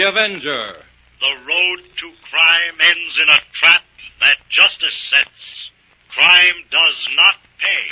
The Avenger. The road to crime ends in a trap that justice sets. Crime does not pay.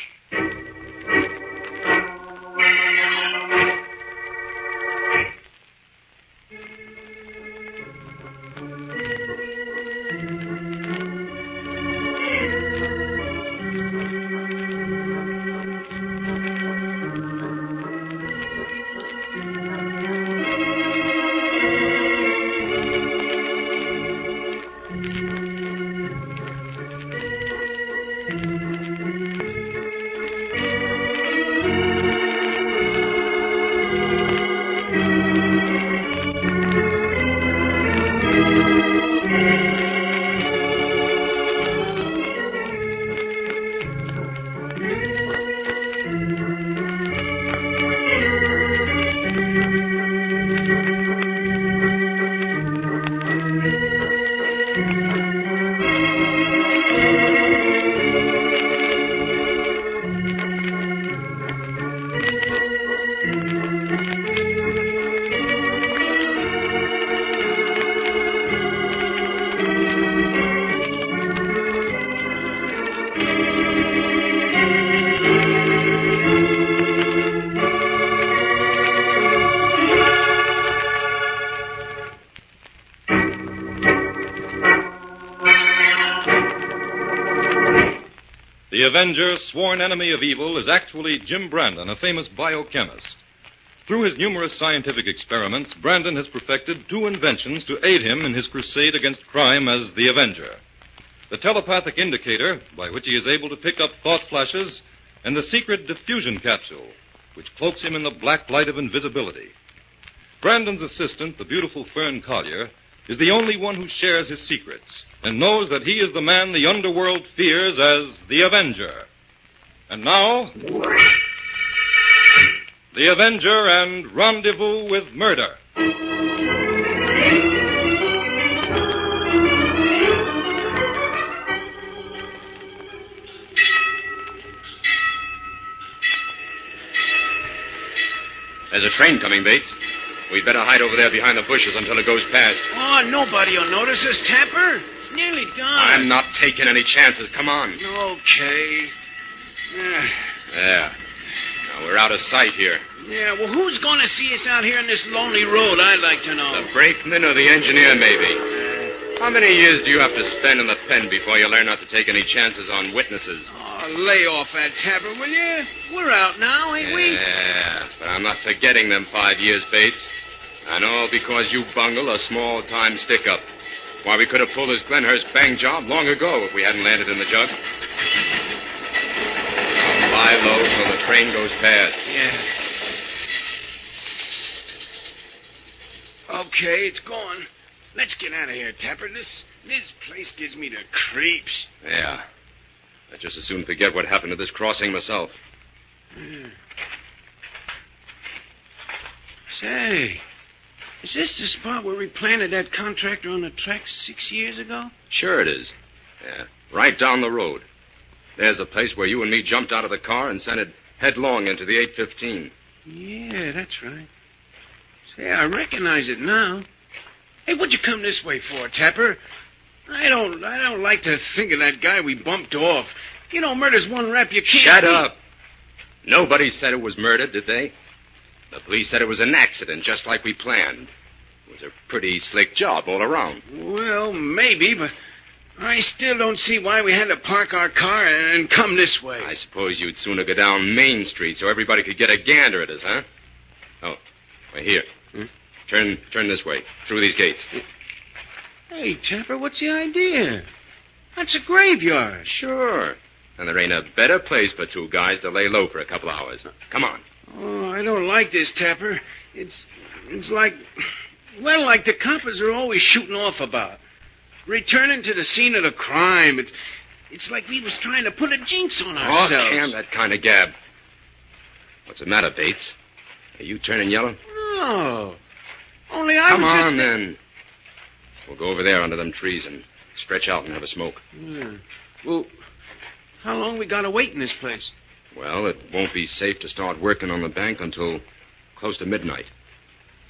The Avenger, sworn enemy of evil, is actually Jim Brandon, a famous biochemist. Through his numerous scientific experiments, Brandon has perfected 2 inventions to aid him in his crusade against crime as the Avenger. The telepathic indicator, by which he is able to pick up thought flashes, and the secret diffusion capsule, which cloaks him in the black light of invisibility. Brandon's assistant, the beautiful Fern Collier, is the only one who shares his secrets and knows that he is the man the underworld fears as the Avenger. And now, the Avenger and Rendezvous with Murder. There's a train coming, Bates. We'd better hide over there behind the bushes until it goes past. Oh, nobody will notice us, Tapper. It's nearly done. I'm not taking any chances. Come on. Okay. There. Now, we're out of sight here. Yeah, well, who's going to see us out here on this lonely road, I'd like to know. The brakeman or the engineer, maybe. How many years do you have to spend in the pen before you learn not to take any chances on witnesses? Oh, lay off that, Tapper, will you? We're out now, ain't we? Yeah, but I'm not forgetting them 5 years, Bates. And all because you bungled a small-time stick-up. Why, we could have pulled this Glenhurst bang job long ago if we hadn't landed in the jug. Now lie low till the train goes past. Yeah. Okay, it's gone. Let's get out of here, Tapper. This place gives me the creeps. Yeah. I'd just as soon forget what happened to this crossing myself. Say, is this the spot where we planted that contractor on the tracks 6 years ago? Sure it is. Yeah, right down the road. There's a place where you and me jumped out of the car and sent it headlong into the 815. Yeah, that's right. Say, I recognize it now. Hey, what'd you come this way for, Tapper? I don't like to think of that guy we bumped off. You know, murder's one rap you can't... Shut up. Nobody said it was murder, did they? The police said it was an accident, just like we planned. It was a pretty slick job all around. Well, maybe, but I still don't see why we had to park our car and come this way. I suppose you'd sooner go down Main Street so everybody could get a gander at us, huh? Oh, well, here. Turn this way, through these gates. Hey, Tapper, what's the idea? That's a graveyard. Sure. And there ain't a better place for 2 guys to lay low for a couple hours. Come on. Oh, I don't like this, Tapper. It's like... Well, like the coppers are always shooting off about. Returning to the scene of the crime. It's like we was trying to put a jinx on ourselves. Oh, damn that kind of gab. What's the matter, Bates? Are you turning yellow? No. Only I Come was on, then. We'll go over there under them trees and stretch out and have a smoke. Yeah. Well, how long we got to wait in this place? Well, it won't be safe to start working on the bank until close to midnight.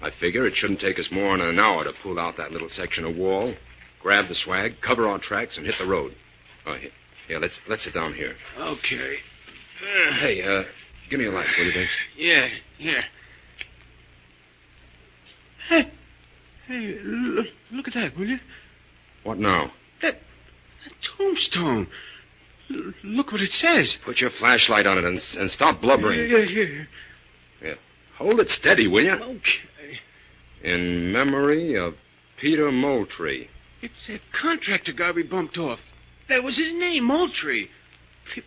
I figure it shouldn't take us more than an hour to pull out that little section of wall, grab the swag, cover our tracks, and hit the road. Oh, here, let's sit down here. Okay. Hey, give me a light, will you, Bates? Yeah, here. Hey, look at that, will you? What now? That tombstone. Look what it says. Put your flashlight on it and stop blubbering. Yeah. Hold it steady, will you? Okay. In memory of Peter Moultrie. It's that contractor guy we bumped off. That was his name, Moultrie.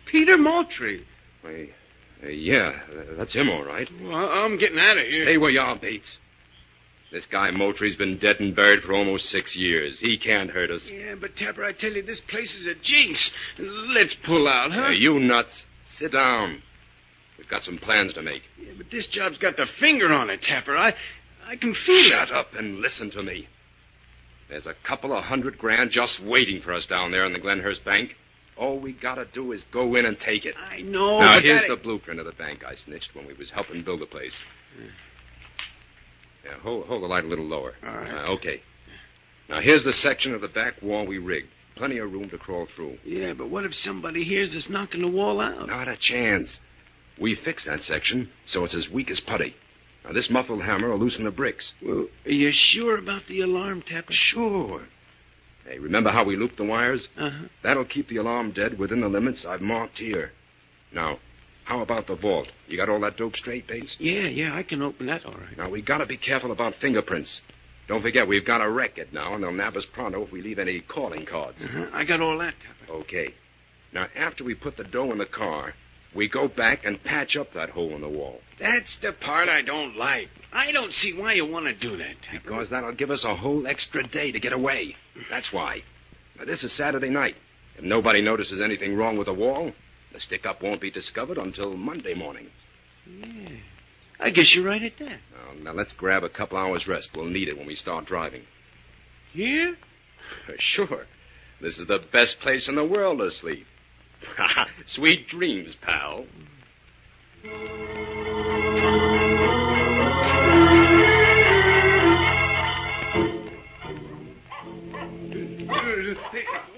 Peter Moultrie. Yeah, that's him, all right. Well, I'm getting out of here. Stay where you are, Bates. This guy Moultrie's been dead and buried for almost 6 years. He can't hurt us. Yeah, but Tapper, I tell you, this place is a jinx. Let's pull out, huh? You nuts. Sit down. We've got some plans to make. Yeah, but this job's got the finger on it, Tapper. I can feel it. Shut up and listen to me. There's a couple of $100,000 just waiting for us down there in the Glenhurst Bank. All we gotta do is go in and take it. I know. Now, but here's the blueprint of the bank I snitched when we was helping build the place. Yeah, hold the light a little lower. All right. Okay. Now, here's the section of the back wall we rigged. Plenty of room to crawl through. Yeah, but what if somebody hears us knocking the wall out? Not a chance. We fixed that section so it's as weak as putty. Now, this muffled hammer will loosen the bricks. Well, are you sure about the alarm, Tapper? Sure. Hey, remember how we looped the wires? Uh-huh. That'll keep the alarm dead within the limits I've marked here. Now, how about the vault? You got all that dope straight, Bates? Yeah, I can open that all right. Now, we gotta be careful about fingerprints. Don't forget, we've got a record now, and they'll nab us pronto if we leave any calling cards. Uh-huh. I got all that, Tapper. Okay. Now, after we put the dough in the car, we go back and patch up that hole in the wall. That's the part I don't like. I don't see why you want to do that, Tapper. Because that'll give us a whole extra day to get away. That's why. Now, this is Saturday night. If nobody notices anything wrong with the wall, the stick-up won't be discovered until Monday morning. Yeah. I guess you're right at that. Now, let's grab a couple hours rest. We'll need it when we start driving. Here? Sure. This is the best place in the world to sleep. Sweet dreams, pal.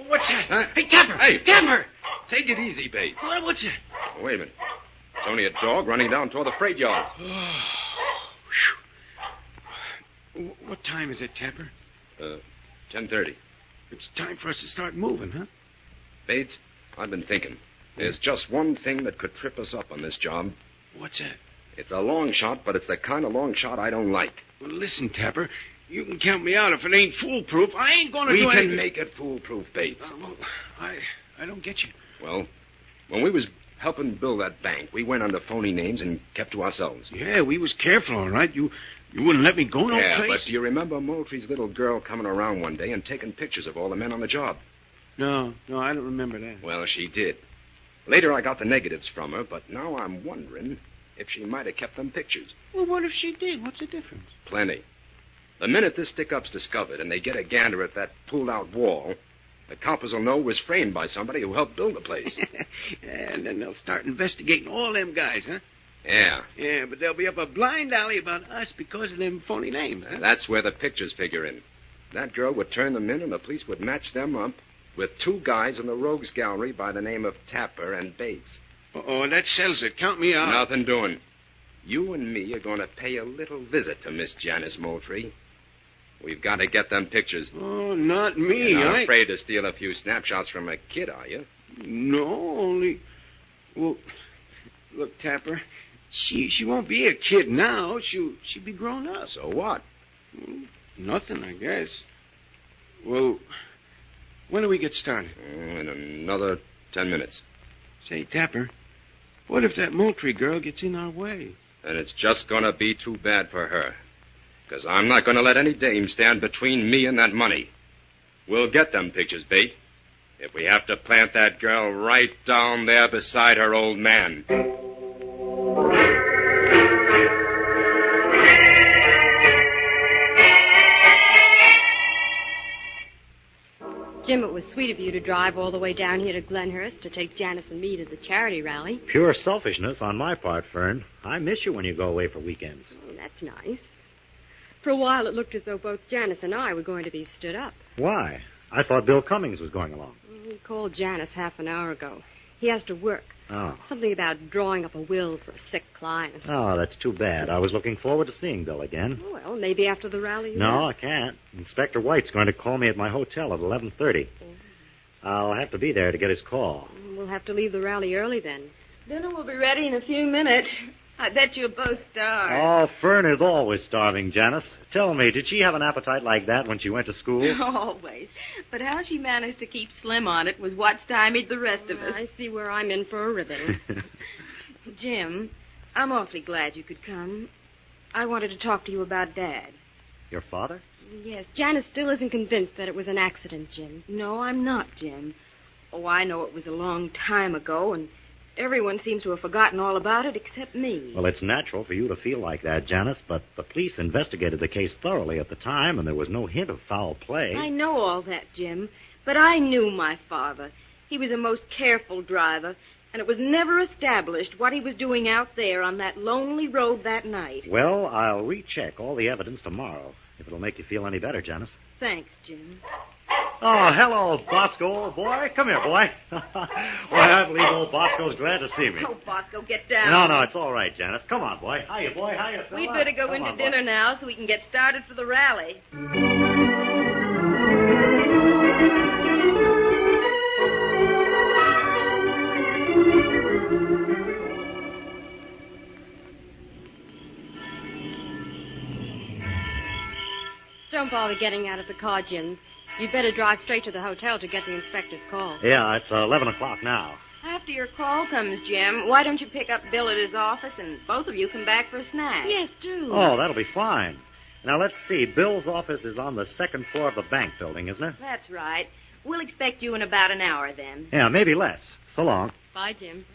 What's that? Huh? Hey, Tapper! Hey. Tapper! Take it easy, Bates. What's that? Oh, wait a minute. It's only a dog running down toward the freight yards. What time is it, Tapper? 10:30. It's time for us to start moving, huh? Bates, I've been thinking. There's just one thing that could trip us up on this job. What's that? It's a long shot, but it's the kind of long shot I don't like. Well, listen, Tapper. You can count me out if it ain't foolproof. I ain't going to do We anything. can make it foolproof, Bates. Well, I don't get you. Well, when we was helping build that bank, we went under phony names and kept to ourselves. Yeah, we was careful, all right. You wouldn't let me go no Yeah, place? but do you remember Moultrie's little girl coming around one day and taking pictures of all the men on the job? No, I don't remember that. Well, she did. Later, I got the negatives from her, but now I'm wondering if she might have kept them pictures. Well, what if she did? What's the difference? Plenty. The minute this stick-up's discovered and they get a gander at that pulled-out wall, the coppers will know it was framed by somebody who helped build the place. And then they'll start investigating all them guys, huh? Yeah. Yeah, but they'll be up a blind alley about us because of them phony names, huh? That's where the pictures figure in. That girl would turn them in, and the police would match them up with two guys in the rogues gallery by the name of Tapper and Bates. Oh, that settles it. Count me out. Nothing doing. You and me are going to pay a little visit to Miss Janice Moultrie. We've got to get them pictures. Oh, not me. You're not afraid to steal a few snapshots from a kid, are you? No, only... Well, look, Tapper, she won't be a kid now. She'll be grown up. So what? Well, nothing, I guess. Well, when do we get started? In another 10 minutes. Say, Tapper, what if that Moultrie girl gets in our way? Then it's just going to be too bad for her. Because I'm not going to let any dame stand between me and that money. We'll get them pictures, Bate. If we have to plant that girl right down there beside her old man. Jim, it was sweet of you to drive all the way down here to Glenhurst to take Janice and me to the charity rally. Pure selfishness on my part, Fern. I miss you when you go away for weekends. Oh, that's nice. For a while, it looked as though both Janice and I were going to be stood up. Why? I thought Bill Cummings was going along. He called Janice half an hour ago. He has to work. Oh. Something about drawing up a will for a sick client. Oh, that's too bad. I was looking forward to seeing Bill again. Well, maybe after the rally. No, I can't. Inspector White's going to call me at my hotel at 11:30. I'll have to be there to get his call. We'll have to leave the rally early then. Dinner will be ready in a few minutes. I bet you're both starved. Oh, Fern is always starving, Janice. Tell me, did she have an appetite like that when she went to school? Always. But how she managed to keep slim on it was what stymied the rest of us. I see where I'm in for a ribbon. Jim, I'm awfully glad you could come. I wanted to talk to you about Dad. Your father? Yes, Janice still isn't convinced that it was an accident, Jim. No, I'm not, Jim. Oh, I know it was a long time ago, and everyone seems to have forgotten all about it except me. Well, it's natural for you to feel like that, Janice, but the police investigated the case thoroughly at the time, and there was no hint of foul play. I know all that, Jim, but I knew my father. He was a most careful driver, and it was never established what he was doing out there on that lonely road that night. Well, I'll recheck all the evidence tomorrow, if it'll make you feel any better, Janice. Thanks, Jim. Oh, hello, Bosco, old boy. Come here, boy. Well, I believe old Bosco's glad to see me. Oh, Bosco, get down. No, it's all right, Janice. Come on, boy. Hiya, boy. Hiya, fella. We'd better go Come into on, dinner boy. now so we can get started for the rally. Don't bother getting out of the car, Jim. You'd better drive straight to the hotel to get the inspector's call. Yeah, it's 11 o'clock now. After your call comes, Jim, why don't you pick up Bill at his office and both of you come back for a snack? Yes, do. Oh, that'll be fine. Now, let's see. Bill's office is on the second floor of the bank building, isn't it? That's right. We'll expect you in about an hour then. Yeah, maybe less. So long. Bye, Jim.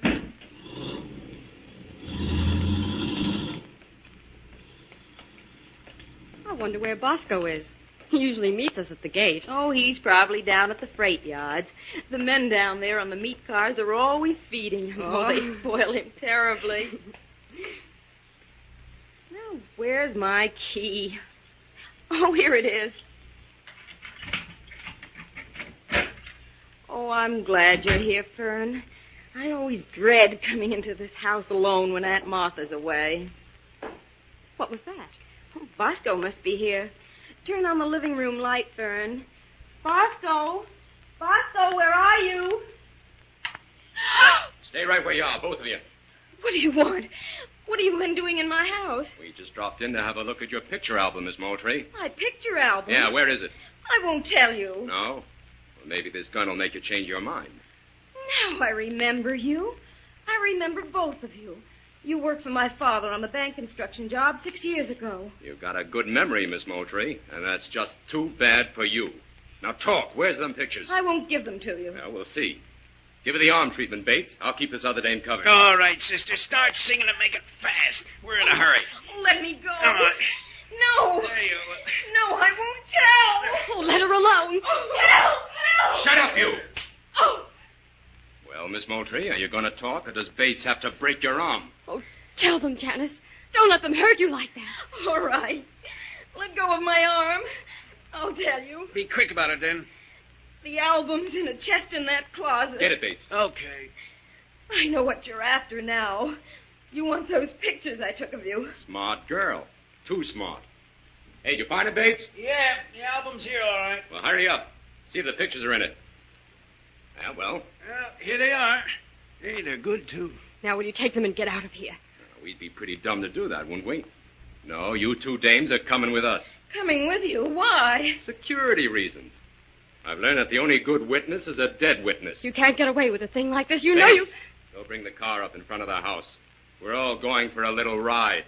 I wonder where Bosco is. He usually meets us at the gate. Oh, he's probably down at the freight yards. The men down there on the meat cars are always feeding him. Oh, they spoil him terribly. Now, where's my key? Oh, here it is. Oh, I'm glad you're here, Fern. I always dread coming into this house alone when Aunt Martha's away. What was that? Oh, Bosco must be here. Turn on the living room light, Fern. Bosco! Bosco, where are you? Stay right where you are, both of you. What do you want? What have you been doing in my house? We just dropped in to have a look at your picture album, Miss Moultrie. My picture album? Yeah, where is it? I won't tell you. No? Well, maybe this gun will make you change your mind. Now I remember you. I remember both of you. You worked for my father on the bank construction job 6 years ago. You've got a good memory, Miss Moultrie, and that's just too bad for you. Now talk. Where's them pictures? I won't give them to you. Well, we'll see. Give her the arm treatment, Bates. I'll keep this other dame covered. All right, sister. Start singing and make it fast. We're in a hurry. Oh, let me go. Come on. No. There you No, I won't tell. Oh, let her alone. Help! Shut up, you! Oh. Well, Miss Moultrie, are you going to talk, or does Bates have to break your arm? Oh, tell them, Janice. Don't let them hurt you like that. All right. Let go of my arm. I'll tell you. Be quick about it, then. The album's in a chest in that closet. Get it, Bates. Okay. I know what you're after now. You want those pictures I took of you. Smart girl. Too smart. Hey, did you find it, Bates? Yeah, the album's here, all right. Well, hurry up. See if the pictures are in it. Yeah, well, Here they are. Hey, they're good, too. Now, will you take them and get out of here? we'd be pretty dumb to do that, wouldn't we? No, you two dames are coming with us. Coming with you? Why? Security reasons. I've learned that the only good witness is a dead witness. You can't get away with a thing like this. You know you... Bates, They'll bring the car up in front of the house. We're all going for a little ride.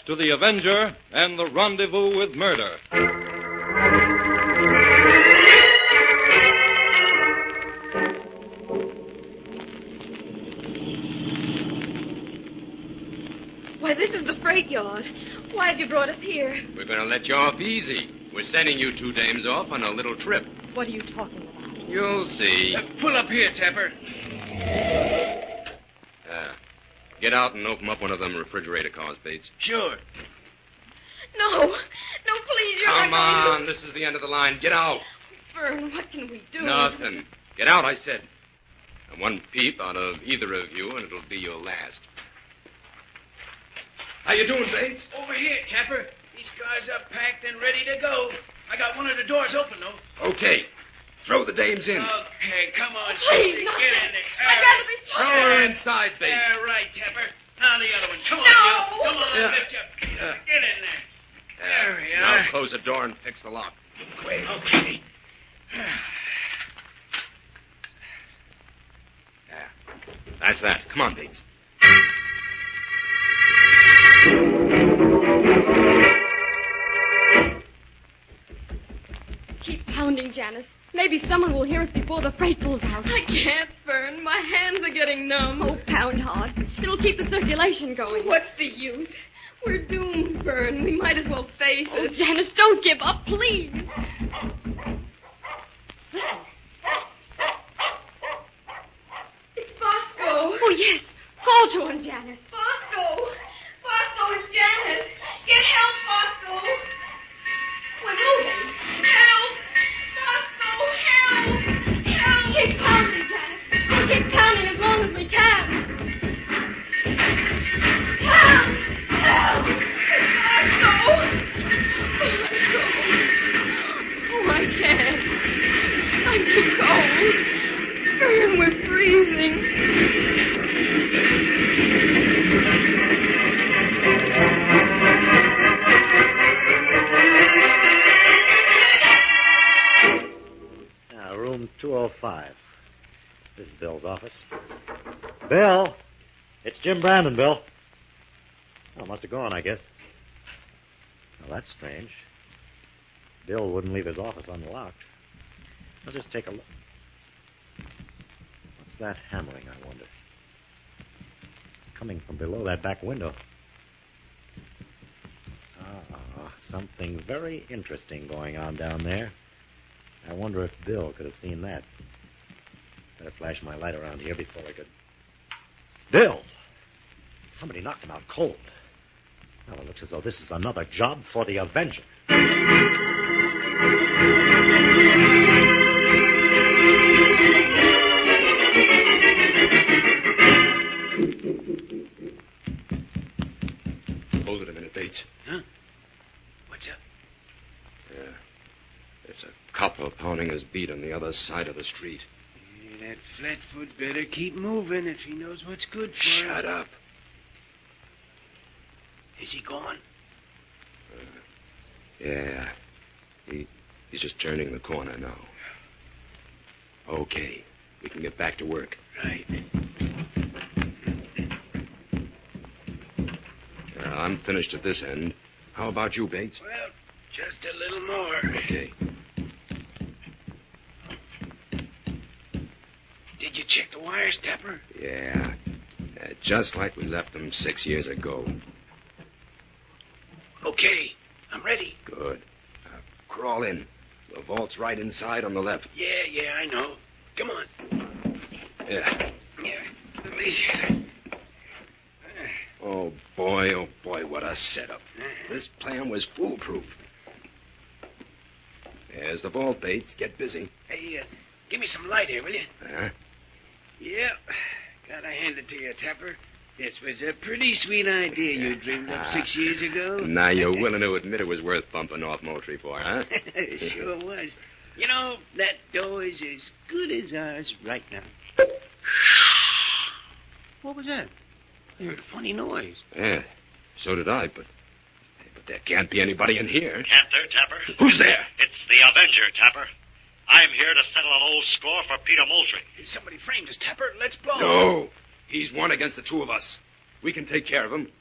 back to the Avenger and the Rendezvous with Murder. Why, this is the freight yard. Why have you brought us here? We're going to let you off easy. We're sending you 2 dames off on a little trip. What are you talking about? You'll see. Pull up here, Tapper. Get out and open up one of them refrigerator cars, Bates. Sure. No, please, you're Come not going on, this is the end of the line. Get out. Fern, what can we do? Nothing. Get out, I said. And one peep out of either of you, and it'll be your last. How you doing, Bates? Over here, Tapper. These cars are packed and ready to go. I got one of the doors open, though. Okay. Throw the dames in. Okay, come on, Please, Susie. no. Get in there. I'd rather be Throw sorry. her inside, Bates. Yeah, right, Tapper. Now the other one. Come on, No. you. Come on, Yeah. lift up. Get in there. There we Now are. close the door and fix the lock. Quick. Okay. That's that. Come on, Bates. Keep pounding, Janice. Maybe someone will hear us before the freight pulls out. I can't, Fern. My hands are getting numb. Oh, pound hard. It'll keep the circulation going. What's the use? We're doomed, Fern. We might as well face Oh, it. Janice, don't give up, please. Listen. It's Bosco. Oh, yes. Call to him, Janice. Bosco! Bosco, it's Janet! Get help, Bosco! We're moving. Help! Bosco, help! Help! Keep pounding, Janice. We'll keep pounding as long as we can. Help! Help! Bosco! Bosco! Oh, I can't. I'm too cold. Fern, we're freezing. Room 205. This is Bill's office. Bill! It's Jim Brandon, Bill. Oh, must have gone, I guess. Well, that's strange. Bill wouldn't leave his office unlocked. I'll just take a look. What's that hammering, I wonder? It's coming from below that back window. Something very interesting going on down there. I wonder if Bill could have seen that. Better flash my light around here before I could... Bill! Somebody knocked him out cold. Well, it looks as though this is another job for the Avenger. Hold it a minute, Bates. Huh? What's up? Yeah. There's a copper pounding his beat on the other side of the street. Yeah, that flatfoot better keep moving if he knows what's good for him. Shut up. Is he gone? Yeah. He's just turning the corner now. Okay. We can get back to work. Right. I'm finished at this end. How about you, Bates? Well, just a little more. Okay. Did you check the wires, Tapper? Yeah. Just like we left them 6 years ago. Okay, I'm ready. Good. Crawl in. The vault's right inside on the left. Yeah, I know. Come on. Yeah. At least... Oh, boy, what a setup. This plan was foolproof. There's the vault, Bates. Get busy. Hey, give me some light here, will you? Huh? Yep. Gotta hand it to you, Tapper. This was a pretty sweet idea you dreamed up 6 years ago. Now you're willing to admit it was worth bumping off Moultrie for, huh? Sure was. You know, that door is as good as ours right now. What was that? I heard a funny noise. Yeah, so did I, but there can't be anybody in here. Can't there, Tapper? Who's there? It's the Avenger, Tapper. I'm here to settle an old score for Peter Moultrie. Somebody framed us, Tapper. Let's blow. No, he's one against the two of us. We can take care of him.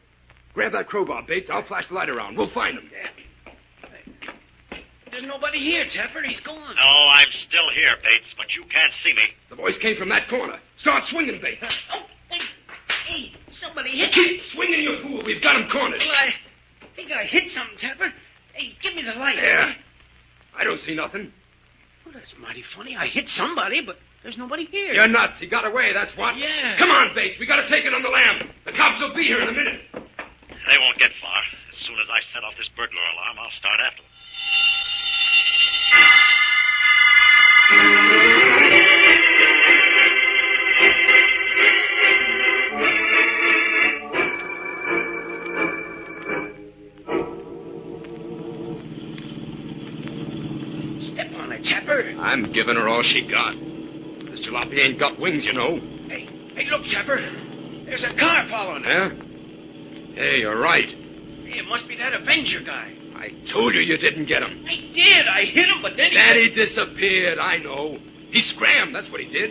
Grab that crowbar, Bates. I'll flash the light around. We'll find him. There's nobody here, Tapper. He's gone. No, I'm still here, Bates, but you can't see me. The voice came from that corner. Start swinging, Bates. Oh, hey, somebody hit Keep me. swinging, you fool. We've got him cornered. Well, I think I hit something, Tapper. Hey, give me the light. Yeah. I don't see nothing. Well, that's mighty funny. I hit somebody, but there's nobody here. You're nuts. He got away, that's what. Yeah. Come on, Bates. We got to take it on the lam. The cops will be here in a minute. They won't get far. As soon as I set off this burglar alarm, I'll start after them. Step on it, Tapper. I'm giving her all she got. This jalopy ain't got wings, you know. Hey, look, Tapper. There's a car following us. Yeah? Hey, you're right. Hey, it must be that Avenger guy. I told you didn't get him. I did. I hit him, but then he... Then he disappeared, I know. He scrammed, that's what he did.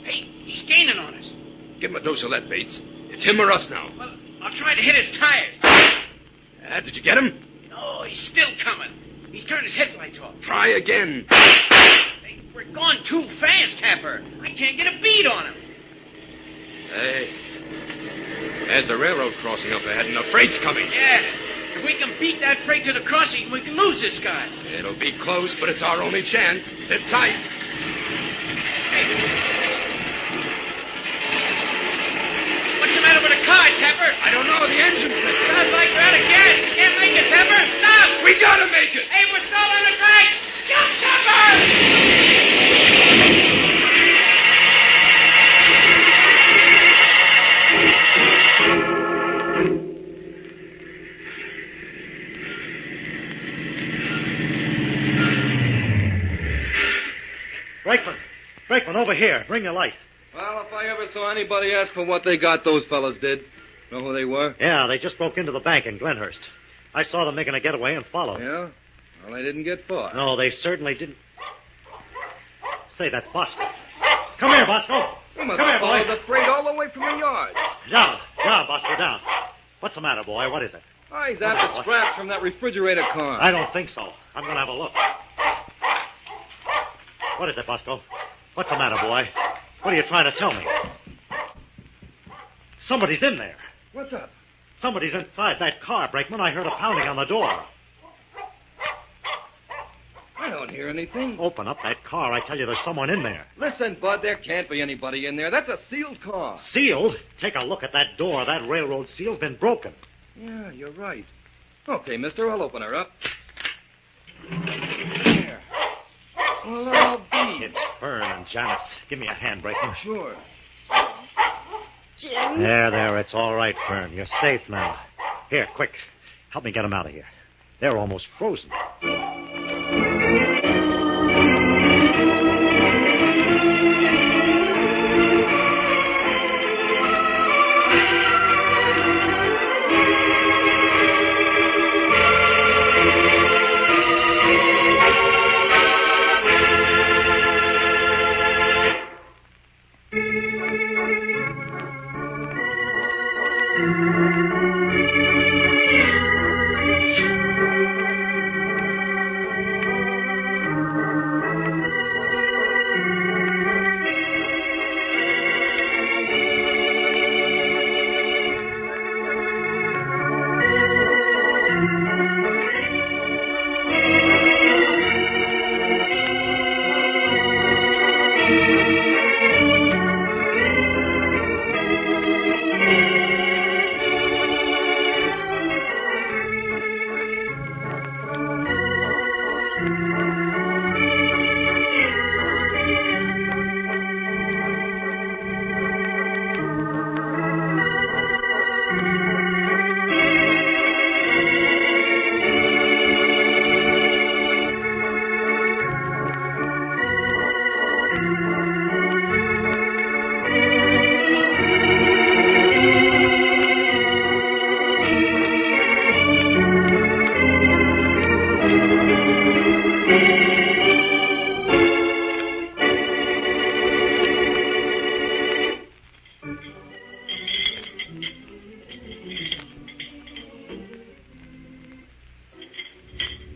Hey, he's gaining on us. Give him a dose of lead, Bates. It's him or us now. Well, I'll try to hit his tires. Did you get him? No, he's still coming. He's turned his headlights off. Try again. Hey, we're going too fast, Tapper. I can't get a beat on him. Hey, there's a railroad crossing up ahead, and the freight's coming. Yeah. If we can beat that freight to the crossing, we can lose this guy. It'll be close, but it's our only chance. Sit tight. What's the matter with the car, Tapper? I don't know. The engine's missing. Sounds like we're out of gas. We can't make it, Tapper. Stop! We gotta make it. Hey, we're still on the track! Jump, Tapper! Brakeman, over here. Bring your light. Well, if I ever saw anybody ask for what they got, those fellas did. Know who they were? Yeah, they just broke into the bank in Glenhurst. I saw them making a getaway and followed. Yeah? Well, they didn't get far. No, they certainly didn't. Say, that's Bosco. Come here, Bosco. You must Come have here, followed boy. the freight all the way from the yards. Down, Bosco, down. What's the matter, boy? What is it? Oh, he's after scraps from that refrigerator car. I don't think so. I'm going to have a look. What is it, Bosco? What's the matter, boy? What are you trying to tell me? Somebody's in there. What's up? Somebody's inside that car, Brakeman. I heard a pounding on the door. I don't hear anything. Open up that car. I tell you, there's someone in there. Listen, Bud, there can't be anybody in there. That's a sealed car. Sealed? Take a look at that door. That railroad seal's been broken. Yeah, you're right. Okay, mister, I'll open her up. There. Well, I'll be. It's Fern and Janice. Give me a hand, Brakeman. Sure. Jim. There, it's all right, Fern. You're safe now. Here, quick. Help me get them out of here. They're almost frozen.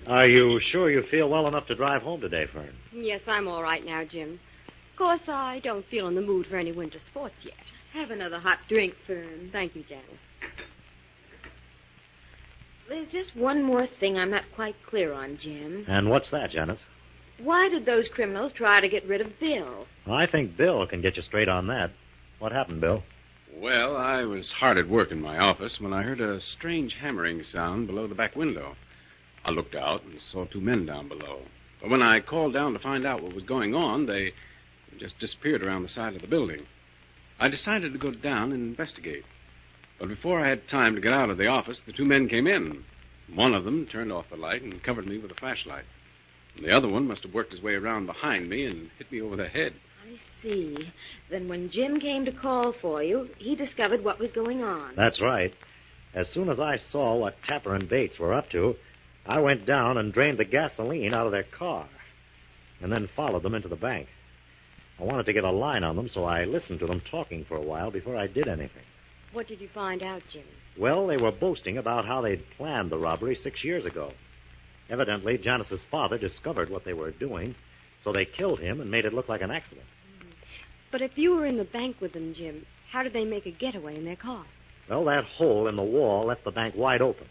Are you sure you feel well enough to drive home today, Fern? Yes, I'm all right now, Jim. Of course, I don't feel in the mood for any winter sports yet. Have another hot drink, Fern. Thank you, Janice. There's just one more thing I'm not quite clear on, Jim. And what's that, Janice? Why did those criminals try to get rid of Bill? I think Bill can get you straight on that. What happened, Bill? Well, I was hard at work in my office when I heard a strange hammering sound below the back window. I looked out and saw two men down below. But when I called down to find out what was going on, they just disappeared around the side of the building. I decided to go down and investigate. But before I had time to get out of the office, the two men came in. One of them turned off the light and covered me with a flashlight. And the other one must have worked his way around behind me and hit me over the head. I see. Then when Jim came to call for you, he discovered what was going on. That's right. As soon as I saw what Tapper and Bates were up to, I went down and drained the gasoline out of their car, and then followed them into the bank. I wanted to get a line on them, so I listened to them talking for a while before I did anything. What did you find out, Jim? Well, they were boasting about how they'd planned the robbery 6 years ago. Evidently, Janice's father discovered what they were doing, so they killed him and made it look like an accident. But if you were in the bank with them, Jim, how did they make a getaway in their car? Well, that hole in the wall left the bank wide open.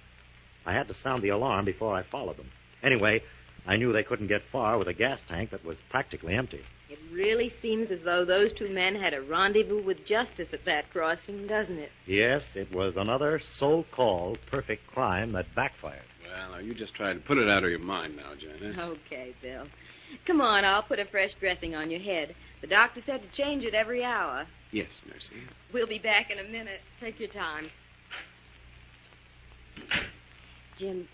I had to sound the alarm before I followed them. Anyway, I knew they couldn't get far with a gas tank that was practically empty. It really seems as though those two men had a rendezvous with justice at that crossing, doesn't it? Yes, it was another so-called perfect crime that backfired. Well, now, you just try to put it out of your mind now, Janice. Okay, Bill. Come on, I'll put a fresh dressing on your head. The doctor said to change it every hour. Yes, Nursey. We'll be back in a minute. Take your time. Jim,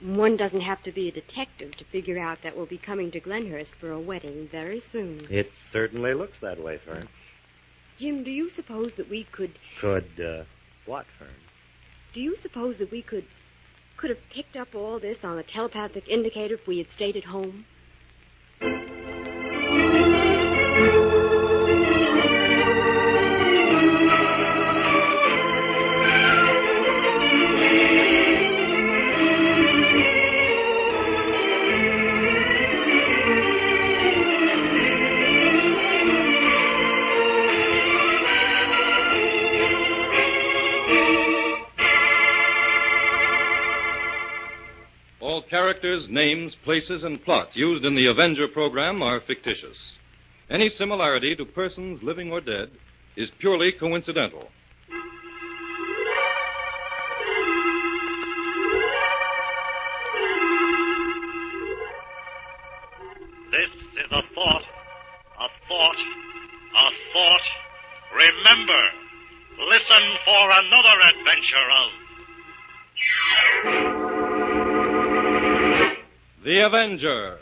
one doesn't have to be a detective to figure out that we'll be coming to Glenhurst for a wedding very soon. It certainly looks that way, Fern. Jim, do you suppose that we could... What, Fern? Do you suppose that we could have picked up all this on the telepathic indicator if we had stayed at home? All characters, names, places, and plots used in the Avenger program are fictitious. Any similarity to persons living or dead is purely coincidental. This is a thought, a thought, a thought. Remember, listen for another adventure of... The Avenger.